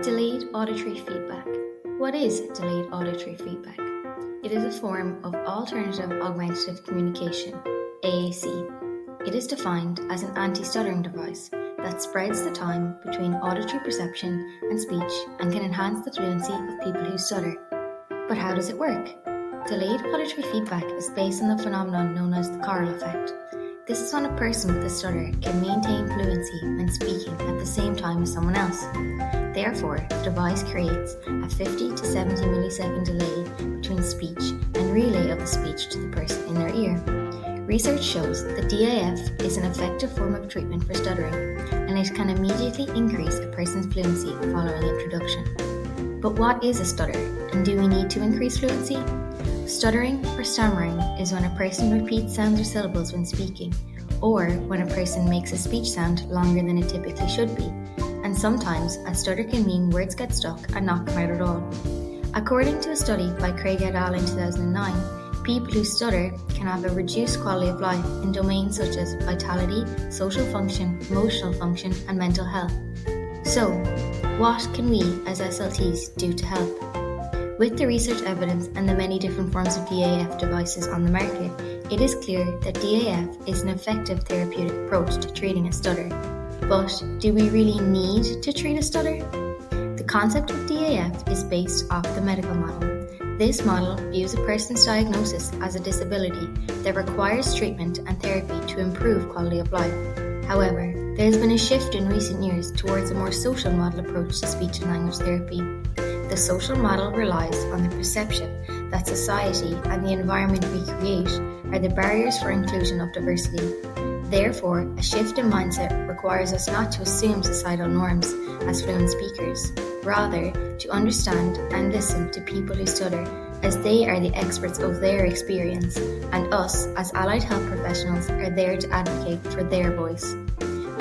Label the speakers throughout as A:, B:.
A: Delayed auditory feedback. What is delayed auditory feedback? It is a form of alternative augmentative communication, AAC. It is defined as an anti-stuttering device that spreads the time between auditory perception and speech and can enhance the fluency of people who stutter. But how does it work? Delayed auditory feedback is based on the phenomenon known as the choral effect. This is when a person with a stutter can maintain fluency when speaking at the same time as someone else. Therefore, the device creates a 50 to 70 millisecond delay between speech and relay of the speech to the person in their ear. Research shows that DAF is an effective form of treatment for stuttering, and it can immediately increase a person's fluency following introduction. But what is a stutter, and do we need to increase fluency? Stuttering or stammering is when a person repeats sounds or syllables when speaking, or when a person makes a speech sound longer than it typically should be, and sometimes a stutter can mean words get stuck and not come out at all. According to a study by Craig et al. In 2009, people who stutter can have a reduced quality of life in domains such as vitality, social function, emotional function, and mental health. So, what can we as SLTs do to help? With the research evidence and the many different forms of DAF devices on the market, it is clear that DAF is an effective therapeutic approach to treating a stutter. But do we really need to treat a stutter? The concept of DAF is based off the medical model. This model views a person's diagnosis as a disability that requires treatment and therapy to improve quality of life. However, there has been a shift in recent years towards a more social model approach to speech and language therapy. The social model relies on the perception that society and the environment we create are the barriers for inclusion of diversity. Therefore, a shift in mindset requires us not to assume societal norms as fluent speakers, rather to understand and listen to people who stutter, as they are the experts of their experience, and us as allied health professionals are there to advocate for their voice.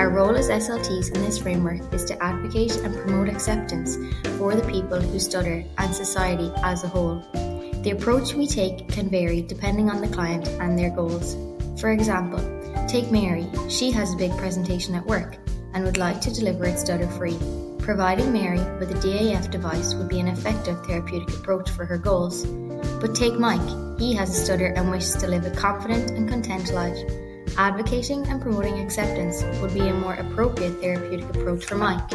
A: Our role as SLTs in this framework is to advocate and promote acceptance for the people who stutter and society as a whole. The approach we take can vary depending on the client and their goals. For example, take Mary. She has a big presentation at work and would like to deliver it stutter-free. Providing Mary with a DAF device would be an effective therapeutic approach for her goals. But take Mike. He has a stutter and wishes to live a confident and content life. Advocating and promoting acceptance would be a more appropriate therapeutic approach for Mike.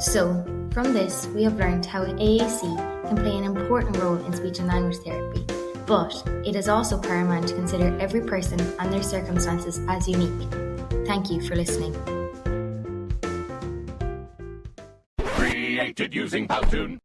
A: So, from this, we have learned how AAC can play an important role in speech and language therapy, but it is also paramount to consider every person and their circumstances as unique. Thank you for listening.
B: Created using Powtoon.